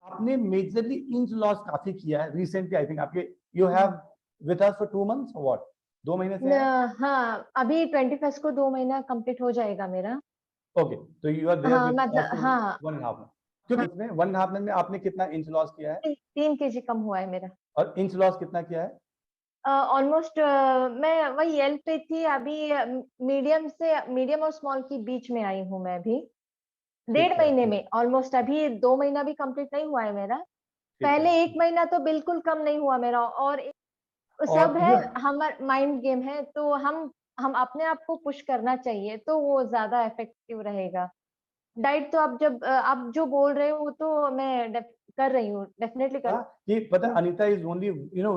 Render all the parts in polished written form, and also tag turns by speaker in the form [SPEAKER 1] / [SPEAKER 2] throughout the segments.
[SPEAKER 1] आपने majorly inch loss काफी किया है रिसेंटली, आई थिंक आपके you have with us for 2 months और व्हाट 2 महीने से?
[SPEAKER 2] हाँ, अभी 21 को 2 महीना कंप्लीट हो जाएगा मेरा।
[SPEAKER 1] ओके, तो यू आर देयर
[SPEAKER 2] हाँ
[SPEAKER 1] विद
[SPEAKER 2] मतलब,
[SPEAKER 1] अस फॉर
[SPEAKER 2] हाँ
[SPEAKER 1] 1.5 मंथ। क्योंकि इसमें 1.5 मंथ में आपने कितना इंच लॉस किया है
[SPEAKER 2] 3 kg कम हुआ है मेरा।
[SPEAKER 1] और इंच लॉस कितना किया है?
[SPEAKER 2] ऑलमोस्ट मैं वही एल पे थी, अभी मीडियम और स्मॉल के बीच में आई हूँ मैं अभी।
[SPEAKER 1] ठीक
[SPEAKER 2] 1.5
[SPEAKER 1] है,
[SPEAKER 2] महीने में ऑलमोस्ट, अभी 2 महीना भी कंप्लीट नहीं हुआ है मेरा।
[SPEAKER 1] ठीक है।
[SPEAKER 2] पहले 1 महीना तो बिल्कुल कम नहीं हुआ मेरा, और सब
[SPEAKER 1] और
[SPEAKER 2] है,
[SPEAKER 1] यू
[SPEAKER 2] हमारा माइंड गेम है, तो हम अपने आप को पुश करना चाहिए, तो वो ज्यादा इफेक्टिव रहेगा। डाइट तो आप जो बोल रहे हो वो तो मैं कर रही हूँ, डेफिनेटली कर
[SPEAKER 1] कि पता
[SPEAKER 2] हूँ।
[SPEAKER 1] Anita is only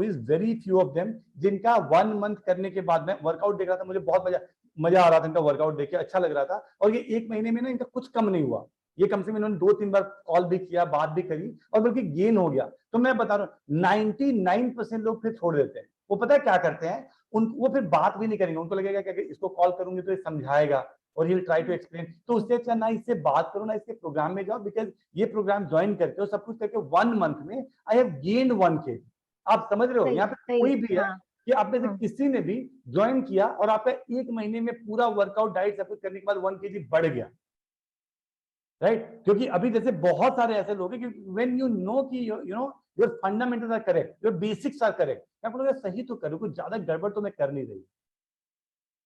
[SPEAKER 1] is very few of them जिनका 1 मंथ करने के बाद में वर्कआउट देख रहा था, मुझे बहुत मजा आ रहा था इनका वर्कआउट देख के, अच्छा लग रहा था। और ये 1 महीने में ना इनका कुछ कम नहीं हुआ, ये कम से कम इन्होंने 2-3 बार कॉल भी किया, बात भी करी, और बल्कि गेन हो गया। तो मैं बता रहा हूँ 99% लोग फिर छोड़ देते हैं। वो पता है क्या करते हैं, वो फिर बात भी नहीं करेंगे, उनको लगेगा कि इसको कॉल करूंगी तो ये समझाएगा और ही ट्राई टू एक्सप्लेन, तो उससे अच्छा ना इससे बात करो ना इसके प्रोग्राम में जाओ, बिकॉज ये प्रोग्राम ज्वाइन करके और सब कुछ करके 1 मंथ में आई हैव गेन्ड 1 kg। आप समझ रहे हो,
[SPEAKER 2] सही
[SPEAKER 1] यहाँ
[SPEAKER 2] है,
[SPEAKER 1] पे
[SPEAKER 2] सही
[SPEAKER 1] कोई
[SPEAKER 2] है,
[SPEAKER 1] भी है
[SPEAKER 2] हाँ।
[SPEAKER 1] कि आप में से
[SPEAKER 2] हाँ,
[SPEAKER 1] किसी ने भी ज्वाइन किया और आपका 1 महीने में पूरा वर्कआउट डाइट सब कुछ करने के बाद 1 kg बढ़ गया, राइट? क्योंकि अभी जैसे बहुत सारे ऐसे लोग हैं कि व्हेन यू नो कि your fundamentals are correct, your basics are correct, मैं बोलूंगा सही तो करूं, कुछ ज्यादा गड़बड़ तो मैं कर नहीं रही,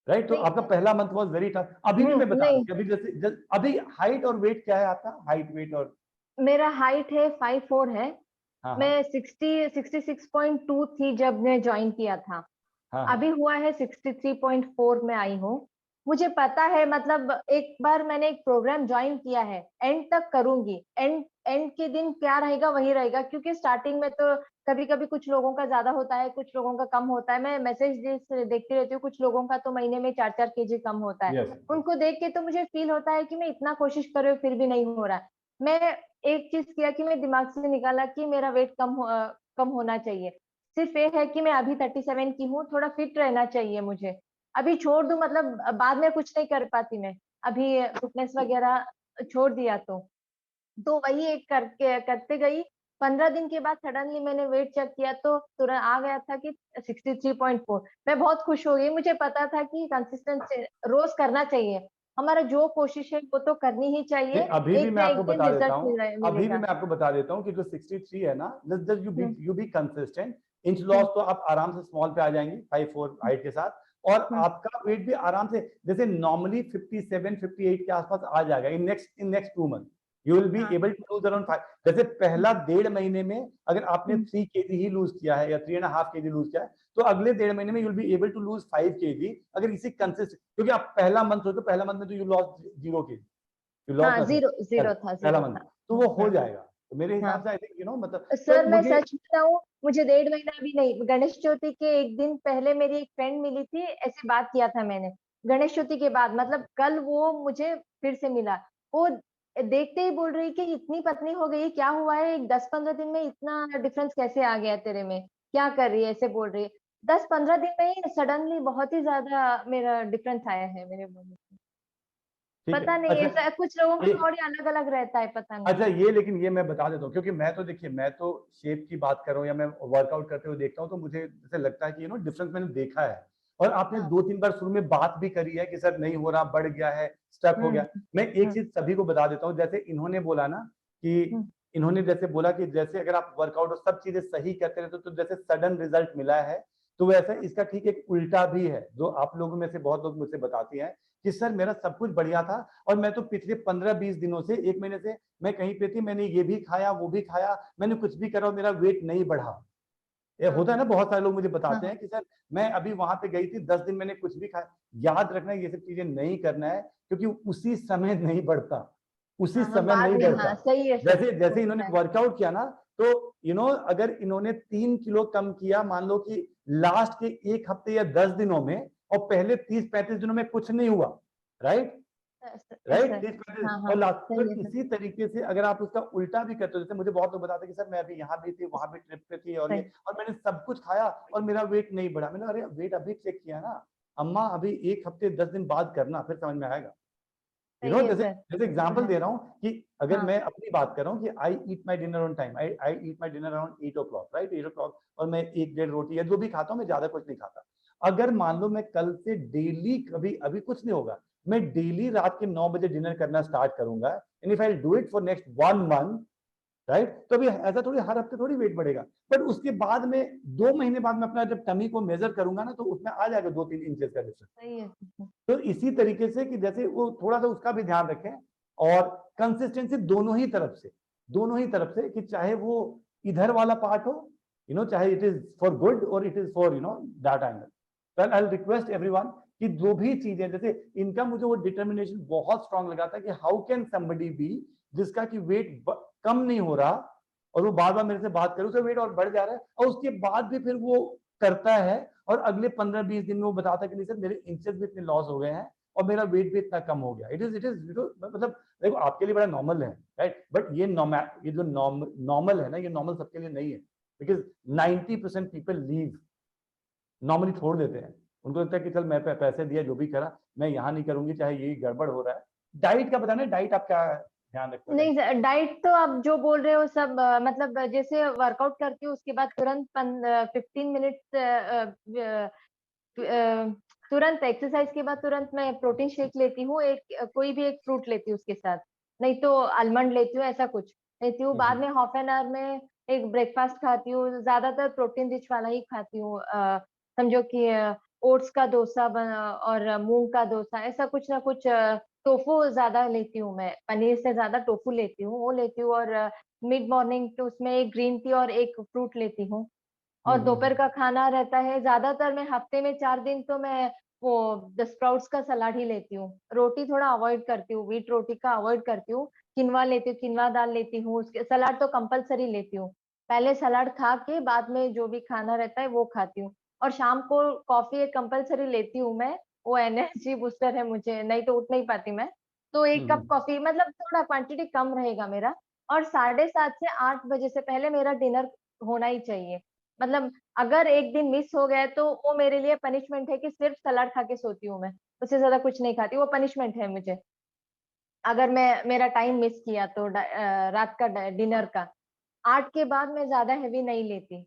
[SPEAKER 1] राइट? तो
[SPEAKER 2] नहीं,
[SPEAKER 1] आपका पहला मंथ वाज वेरी टफ। अभी भी मैं बता दूं
[SPEAKER 2] नहीं,
[SPEAKER 1] कि अभी जैसे अभी हाइट और वेट क्या है आपका, हाइट वेट और?
[SPEAKER 2] मेरा हाइट है 5'4" है।
[SPEAKER 1] हाँ हाँ
[SPEAKER 2] मैं 66.2 थी जब मैं ज्वाइन किया था।
[SPEAKER 1] हाँ हाँ
[SPEAKER 2] अभी हुआ है 63.4 में आई हूँ। मुझे पता है, मतलब एक बार मैंने एक प्रोग्राम ज्वाइन किया है, एंड तक करूंगी। एंड एंड के दिन क्या रहेगा वही रहेगा, क्योंकि स्टार्टिंग में तो कभी कभी कुछ लोगों का ज्यादा होता है, कुछ लोगों का कम होता है। मैं मैसेज देखती रहती हूँ, कुछ लोगों का तो महीने में 4-4 kg कम होता है।
[SPEAKER 1] यस यस
[SPEAKER 2] उनको देख के तो मुझे फील होता है कि मैं इतना कोशिश कर रही हूँ फिर भी नहीं हो रहा। मैं एक चीज किया कि मैं दिमाग से निकाला कि मेरा वेट कम होना चाहिए। सिर्फ ये है कि मैं अभी 37 की हूँ, थोड़ा फिट रहना चाहिए मुझे। अभी छोड़ दूं, मतलब बाद में कुछ नहीं कर पाती मैं, अभी फिटनेस वगैरह छोड़ दिया तो वही एक करके करते गई। 15 दिन के बाद सडनली मैंने वेट चेक किया तो तुरंत आ गया था कि 63.4। मैं बहुत खुश हो गई, मुझे पता था कि कंसिस्टेंसी रोज करना चाहिए। हमारा जो कोशिश है वो तो करनी ही चाहिए,
[SPEAKER 1] नहीं, अभी भी
[SPEAKER 2] एक
[SPEAKER 1] मैं
[SPEAKER 2] ना
[SPEAKER 1] आपको
[SPEAKER 2] एक दिन
[SPEAKER 1] बता देता
[SPEAKER 2] रिजल्ट
[SPEAKER 1] हूँ, अभी भी
[SPEAKER 2] मिलेगा।
[SPEAKER 1] मैं आपको बता देता हूँ कि जो 63 है ना, just you be consistent. Inch
[SPEAKER 2] hmm,
[SPEAKER 1] loss तो आप आराम से स्मॉल पे आ जाएंगे 5'4" हाइट के साथ, और
[SPEAKER 2] हम्म,
[SPEAKER 1] आपका वेट भी आराम से जैसे नॉर्मली 57-58 के आसपास आ जाएगा in next 2 month. You will B
[SPEAKER 2] हाँ,
[SPEAKER 1] एबल टू लूज अराउंड 5। जैसे पहला 1.5 महीने में अगर आपने
[SPEAKER 2] हम्म,
[SPEAKER 1] 3 kg ही लूज किया है या 3.5 kg लूज किया है, तो अगले 1.5 महीने में you will be able to lose 5 kg, अगर इसी कंसिस्ट, क्योंकि आप पहला मंथ हो तो पहला मंथ में तो you loss 0 kg, you loss
[SPEAKER 2] हाँ,
[SPEAKER 1] नथिंग
[SPEAKER 2] जीरो जीरो था,
[SPEAKER 1] पहला
[SPEAKER 2] जीरो
[SPEAKER 1] मंथ,
[SPEAKER 2] था।
[SPEAKER 1] तो वो हो
[SPEAKER 2] हाँ,
[SPEAKER 1] जाएगा। तो मेरे
[SPEAKER 2] हाँ।
[SPEAKER 1] हिसाब से आई थिंक मतलब तो
[SPEAKER 2] सर मैं
[SPEAKER 1] मुझे
[SPEAKER 2] सच बताऊं, मुझे 1.5 महीना भी नहीं, गणेश चौथी के एक दिन पहले मेरी एक फ्रेंड मिली थी, ऐसे बात किया था मैंने गणेश चौथी के बाद, मतलब कल वो मुझे फिर से मिला। वो देखते ही बोल रही कि इतनी पतली हो गई, क्या हुआ है, 10-15 दिन में इतना डिफरेंस कैसे आ गया तेरे में, क्या कर रही है, ऐसे बोल रही है। 10-15 दिन में ही सडनली बहुत ही ज्यादा मेरा डिफरेंस आया है मेरे बॉडी में।
[SPEAKER 1] ठीक है।
[SPEAKER 2] पता नहीं,
[SPEAKER 1] अच्छा
[SPEAKER 2] ऐसा कुछ लोगों का
[SPEAKER 1] ये
[SPEAKER 2] बॉडी अलग अलग रहता है, पता नहीं।
[SPEAKER 1] अच्छा ये लेकिन ये मैं बता देता हूँ, क्योंकि मैं तो देखिए मैं तो शेप की बात कर रहा हूँ या मैं वर्कआउट करते हुए देखता हूँ, तो मुझे जैसे लगता है कि डिफरेंस मैंने देखा है। और आपने
[SPEAKER 2] हाँ,
[SPEAKER 1] 2-3 बार शुरू में बात भी करी है कि सर नहीं हो रहा, बढ़ गया है, स्टक हो
[SPEAKER 2] हम्म,
[SPEAKER 1] गया। मैं एक
[SPEAKER 2] हम्म,
[SPEAKER 1] चीज सभी को बता देता हूँ, जैसे इन्होंने बोला ना कि
[SPEAKER 2] हम्म,
[SPEAKER 1] इन्होंने जैसे बोला कि जैसे अगर आप वर्कआउट और सब चीजें सही करते रहते तो जैसे सडन रिजल्ट मिला है, तो वैसे इसका ठीक एक उल्टा भी है, जो आप लोगों में से बहुत लोग मुझसे बताती हैं कि सर मेरा सब कुछ बढ़िया था और मैं तो पिछले 15-20 दिनों से, 1 महीने से मैं कहीं पे थी, मैंने ये भी खाया वो भी खाया, मैंने कुछ भी करा और मेरा वेट नहीं बढ़ा। ये
[SPEAKER 2] हाँ,
[SPEAKER 1] होता है ना, बहुत सारे लोग मुझे
[SPEAKER 2] हाँ,
[SPEAKER 1] बताते
[SPEAKER 2] हाँ,
[SPEAKER 1] हैं कि सर मैं अभी वहां पे गई थी, 10 दिन मैंने कुछ भी खाया। याद रखना ये सब चीजें नहीं करना है, क्योंकि उसी समय नहीं बढ़ता, उसी
[SPEAKER 2] हाँ, हाँ,
[SPEAKER 1] समय
[SPEAKER 2] बाद
[SPEAKER 1] नहीं
[SPEAKER 2] में,
[SPEAKER 1] बढ़ता।
[SPEAKER 2] हाँ, सही है सर,
[SPEAKER 1] जैसे जैसे इन्होंने
[SPEAKER 2] होता है।
[SPEAKER 1] वर्कआउट किया ना, तो अगर इन्होंने 3 किलो कम किया, मान लो कि लास्ट के 1 हफ्ते या 10 दिनों में, और पहले 30-35 दिनों में कुछ नहीं हुआ, राइट? राइट,
[SPEAKER 2] ऐसा,
[SPEAKER 1] 30-35
[SPEAKER 2] हाँ, हाँ,
[SPEAKER 1] और लास्ट, तो
[SPEAKER 2] सही है सर।
[SPEAKER 1] इसी तरीके से अगर आप उसका उल्टा भी करते हो, जैसे मुझे बहुत लोग बताते हैं कि सर मैं अभी यहाँ भी थी, वहां भी ट्रिप पे थी, और
[SPEAKER 2] सही,
[SPEAKER 1] ये और मैंने सब कुछ खाया और मेरा वेट नहीं बढ़ा। मैंने अरे वेट अभी चेक किया ना अम्मा, अभी 1 हफ्ते 10 दिन बाद करना, फिर समझ में आएगा। जैसे एग्जांपल दे रहा हूँ कि अगर
[SPEAKER 2] हाँ.
[SPEAKER 1] मैं अपनी बात कर रहा हूँ कि I eat my dinner on time, I eat my dinner around 8 o'clock, right, 8 o'clock, और मैं 1-1.5 रोटी या जो भी खाता हूँ, मैं ज्यादा कुछ नहीं खाता। अगर मान लो मैं कल से डेली, कभी अभी कुछ नहीं होगा, मैं डेली रात के 9 बजे डिनर करना स्टार्ट करूंगा, and if I do it for next 1 month, right, तो अभी ऐसा थोड़ी हर हफ्ते थोड़ी वेट बढ़ेगा, बट उसके बाद में 2 महीने बाद में अपना जब टमी को मेजर करूंगा ना, तो उसमें आ जाएगा 2-3 इंचेस का डिफरेंस।
[SPEAKER 2] सही है.
[SPEAKER 1] तो इसी तरीके से कि जैसे वो थोड़ा सा उसका भी ध्यान रखें, और कंसिस्टेंसी दोनों ही तरफ से कि चाहे वो इधर वाला पार्ट हो, चाहे इट इज फॉर गुड और it is for that angle. Well, I request everyone कि जो भी चीजें, जैसे इनका मुझे वो डिटर्मिनेशन बहुत स्ट्रांग लगा था कि हाउ कैन समबडी बी जिसका कि वेट कम नहीं हो रहा, और वो बार बार मेरे से बात करे, उसका वेट और बढ़ जा रहा है, और उसके बाद भी फिर वो करता है, और अगले 15-20 दिन में वो बताता है कि नहीं सर, मेरे इंचेस भी इतने लॉस हो गए हैं और मेरा वेट भी इतना कम हो गया। इट इज मतलब देखो, आपके लिए बड़ा नॉर्मल है, राइट, बट ये जो नॉर्मल है ना, ये नॉर्मल सबके लिए नहीं है, बिकॉज 90% पीपल लीव, नॉर्मली छोड़ देते हैं। उनको लगता है कि चल मैं पैसे दिया, जो भी करा, मैं यहाँ नहीं करूंगी, चाहे यही गड़बड़ हो रहा है। डाइट का बताना, डाइट आप क्या ध्यान रखते हैं?
[SPEAKER 2] नहीं, डाइट तो आप जो बोल रहे हो सब मतलब जैसे वर्कआउट करती हूँ उसके बाद तुरंत 15 मिनट तुरंत एक्सरसाइज के बाद तुरंत मैं प्रोटीन शेक लेती हूँ, कोई भी एक फ्रूट लेती हूँ उसके साथ, नहीं तो आलमंड लेती हूँ, ऐसा कुछ लेती हूँ। बाद में हाफ एन आवर में एक ब्रेकफास्ट खाती हूँ, ज्यादातर प्रोटीन रिच वाला ही खाती हूँ। समझो कि ओट्स का डोसा और मूंग का डोसा, ऐसा कुछ ना कुछ। टोफू ज्यादा लेती हूँ मैं, पनीर से ज्यादा टोफू लेती हूँ, वो लेती हूँ। और मिड मॉर्निंग तो उसमें एक ग्रीन टी और एक फ्रूट लेती हूँ। और दोपहर का खाना रहता है, ज्यादातर मैं हफ्ते में 4 दिन तो मैं वो द स्प्राउट्स का सलाद ही लेती हूँ। रोटी थोड़ा अवॉइड करती हूँ, व्हीट रोटी का अवॉइड करती हूँ। किनवा लेती हूँ, किनवा दाल लेती हूँ, उसके सलाद तो कंपलसरी लेती हूँ। पहले सलाद खा के बाद में जो भी खाना रहता है वो खाती हूँ। और शाम को कॉफी एक कंपलसरी लेती हूँ मैं, वो एनर्जी बूस्टर है मुझे, नहीं तो उठ नहीं पाती मैं। तो 1 कप कॉफी, मतलब थोड़ा क्वांटिटी कम रहेगा मेरा। और 7:30 से 8 बजे से पहले मेरा डिनर होना ही चाहिए। मतलब अगर एक दिन मिस हो गया तो वो मेरे लिए पनिशमेंट है कि सिर्फ सलाद खा के सोती हूँ मैं, उससे ज्यादा कुछ नहीं खाती, वो पनिशमेंट है मुझे। अगर मैं मेरा टाइम मिस किया तो रात का डिनर का 8 के बाद मैं ज्यादा हैवी नहीं लेती।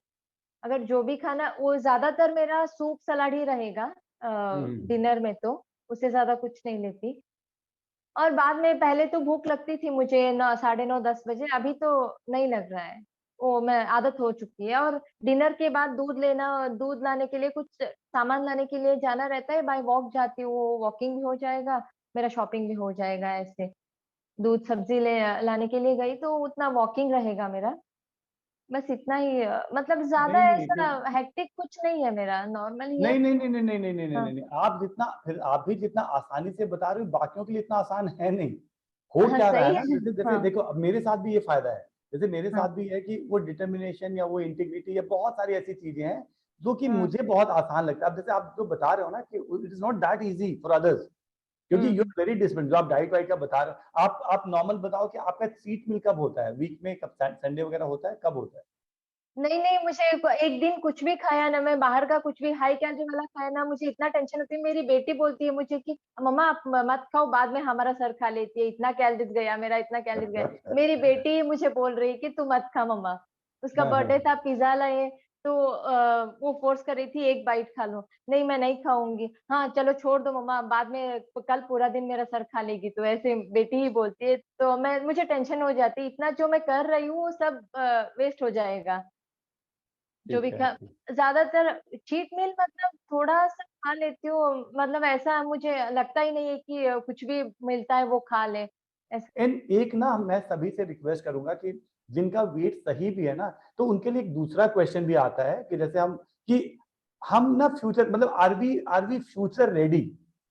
[SPEAKER 2] अगर जो भी खाना, वो ज्यादातर मेरा सूप सलाद ही रहेगा डिनर में, तो उससे ज्यादा कुछ नहीं लेती। और बाद में पहले तो भूख लगती थी मुझे 9, 9:30, 10 बजे, अभी तो नहीं लग रहा है। वो मैं आदत हो चुकी है। और डिनर के बाद दूध लाने के लिए, कुछ सामान लाने के लिए जाना रहता है, बाय वॉक जाती हूँ, वॉकिंग भी हो जाएगा, मेरा शॉपिंग भी हो जाएगा ऐसे। दूध सब्जी लाने के लिए गई तो उतना वॉकिंग रहेगा मेरा। बस इतना ही मतलब ज्यादा
[SPEAKER 1] नहीं नहीं तो
[SPEAKER 2] ऐसा हेक्टिक कुछ नहीं है मेरा, नॉर्मल ही है।
[SPEAKER 1] नहीं नहीं नहीं नहीं नहीं नहीं नहीं नहीं
[SPEAKER 2] हाँ,
[SPEAKER 1] नहीं नहीं। आप जितना, फिर आप भी जितना आसानी से बता रहे हो, बाकियों के लिए इतना आसान है नहीं। हो
[SPEAKER 2] हाँ
[SPEAKER 1] क्या रहा है
[SPEAKER 2] सही
[SPEAKER 1] ना,
[SPEAKER 2] है।
[SPEAKER 1] जैसे जैसे
[SPEAKER 2] हाँ,
[SPEAKER 1] देखो, अब मेरे साथ भी ये फायदा है। जैसे मेरे
[SPEAKER 2] हाँ,
[SPEAKER 1] साथ भी है कि वो डिटर्मिनेशन या वो इंटीग्रिटी या बहुत सारी ऐसी चीजें हैं जो कि
[SPEAKER 2] हाँ,
[SPEAKER 1] मुझे बहुत आसान लगता है। अब जैसे आप जो बता रहे हो ना कि it is not that easy for others, क्योंकि you
[SPEAKER 2] hmm.
[SPEAKER 1] Are very different. जो आप डाइट वाइट का बता रहे हो, आप नॉर्मल बताओ कि आपका चीट मील कब होता है, वीक में कब, संडे वगैरह होता है, कब होता है?
[SPEAKER 2] नहीं, नहीं, मुझे एक दिन कुछ भी खाया ना, मैं बाहर का कुछ भी हाई कैलोरी वाला खाया ना, मुझे इतना टेंशन होती है। मेरी बेटी बोलती है मुझे कि मम्मा आप मत खाओ, बाद में हमारा सर खा लेती है, इतना कैलोरीज गया मेरा, इतना कैलोरीज गया। मेरी बेटी ही मुझे बोल रही है कि तू मत खा मम्मा। उसका
[SPEAKER 1] हाँ हाँ
[SPEAKER 2] बर्थडे था, पिज्जा लाए, तो वो फोर्स कर रही थी एक बाइट खा लो। नहीं, मैं नहीं खाऊंगी। हाँ चलो छोड़ दो मम्मा, बाद में कल पूरा दिन मेरा सर खा लेगी, तो ऐसे बेटी ही बोलती है। तो मुझे टेंशन हो जाती है, इतना जो मैं कर रही हूँ वो सब वेस्ट हो जाएगा। जो भी
[SPEAKER 1] ठीक है
[SPEAKER 2] खा,
[SPEAKER 1] ठीक।
[SPEAKER 2] ज्यादातर चीट मील मतलब थोड़ा सा खा लेती हूँ, मतलब ऐसा मुझे लगता ही नहीं है कि कुछ भी मिलता है वो खा ले ऐसा।
[SPEAKER 1] एंड एक ना, मैं सभी से रिक्वेस्ट करूंगा कि जिनका वेट सही भी है ना, तो उनके लिए एक दूसरा क्वेश्चन भी आता है कि जैसे हम ना फ्यूचर, मतलब आर वी फ्यूचर रेडी?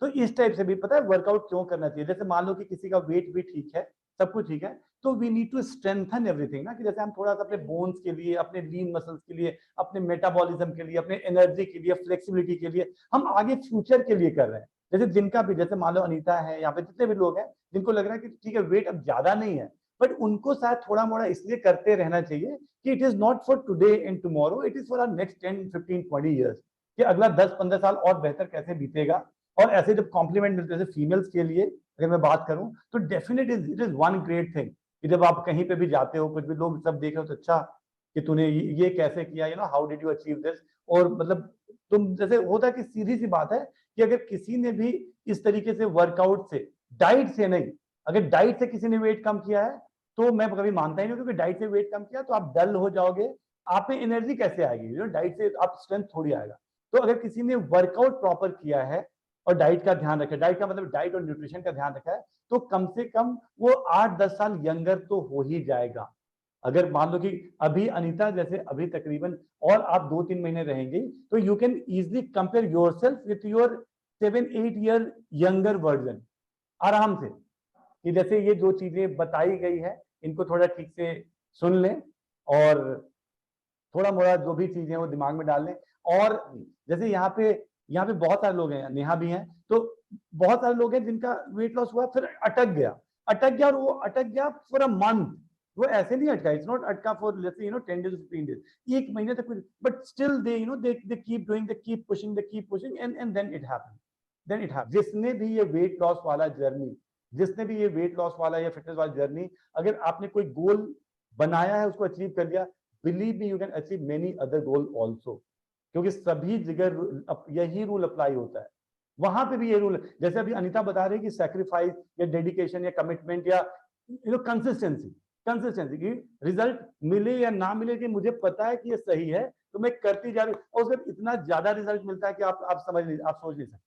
[SPEAKER 1] तो इस टाइप से भी पता है वर्कआउट क्यों करना चाहिए। जैसे मान लो कि किसी का वेट भी ठीक है, सब कुछ ठीक है, तो we need to strengthen everything ना, कि जैसे हम थोड़ा सा अपने बोन्स के लिए, अपने लीन मसल्स के लिए, अपने मेटाबॉलिज्म के लिए, अपने एनर्जी के लिए, फ्लेक्सिबिलिटी के लिए, हम आगे फ्यूचर के लिए कर रहे हैं। जैसे जिनका भी, जैसे मान लो अनीता है, यहाँ पे जितने भी लोग हैं जिनको लग रहा है कि ठीक है वेट अब ज्यादा नहीं है, बट उनको शायद थोड़ा मोड़ा इसलिए करते रहना चाहिए कि it is not for today and tomorrow, it is for our next 10, 15, 20 years, कि अगला 10-15 साल और बेहतर कैसे बीतेगा। और ऐसे जब कॉम्प्लीमेंट मिलते हैं फीमेल्स के लिए, अगर मैं बात करूं तो definite it is one great thing कि जब आप कहीं पे भी जाते हो, कुछ भी लोग सब देख रहे हो तो अच्छा कि तूने ये कैसे किया, how did you achieve this. और मतलब तुम जैसे होता है कि सीधी सी बात है कि अगर किसी ने भी इस तरीके से वर्कआउट से, डाइट से नहीं, अगर डाइट से किसी ने वेट कम किया है तो मैं कभी मानता ही नहीं, क्योंकि डाइट से वेट कम किया तो आप डल हो जाओगे, आप में एनर्जी कैसे आएगी, डाइट से आप स्ट्रेंथ थोड़ी आएगा। तो अगर किसी ने वर्कआउट प्रॉपर किया है और डाइट का ध्यान रखा, डाइट का मतलब डाइट और न्यूट्रिशन का ध्यान रखा है, तो कम से कम वो 8-10 साल यंगर तो हो ही जाएगा। अगर मान लो कि अभी अनीता जैसे अभी तकरीबन और आप 2-3 महीने रहेंगे तो you can easily compare yourself with your 7-8 year younger version आराम से, कि जैसे ये जो चीजें बताई गई है इनको थोड़ा ठीक से सुन लें और थोड़ा मोड़ा जो भी चीजें वो दिमाग में डाल लें। और जैसे यहाँ पे बहुत सारे लोग हैं, नेहा भी हैं, तो बहुत सारे लोग हैं जिनका वेट लॉस हुआ फिर अटक गया और वो अटक गया फॉर अ मंथ। वो ऐसे नहीं अटका, इट्स नॉट अटका for let's say 10 days 15 days, एक महीने तक, but still they keep doing, they keep pushing and then it happens. जिसने भी ये वेट लॉस वाला जर्नी, जिसने भी ये वेट लॉस वाला या फिटनेस वाला जर्नी, अगर आपने कोई गोल बनाया है उसको अचीव कर लिया, believe me you can achieve many other goal also, क्योंकि सभी जगह यही रूल अप्लाई होता है। वहां पे भी ये रूल, जैसे अभी अनीता बता रही कि सैक्रिफाइस या डेडिकेशन या कमिटमेंट या कंसिस्टेंसी की रिजल्ट मिले या ना मिले, कि मुझे पता है कि ये सही है तो मैं करती जा रही हूँ, और सिर्फ इतना ज्यादा रिजल्ट मिलता है कि आप सोच नहीं सकते।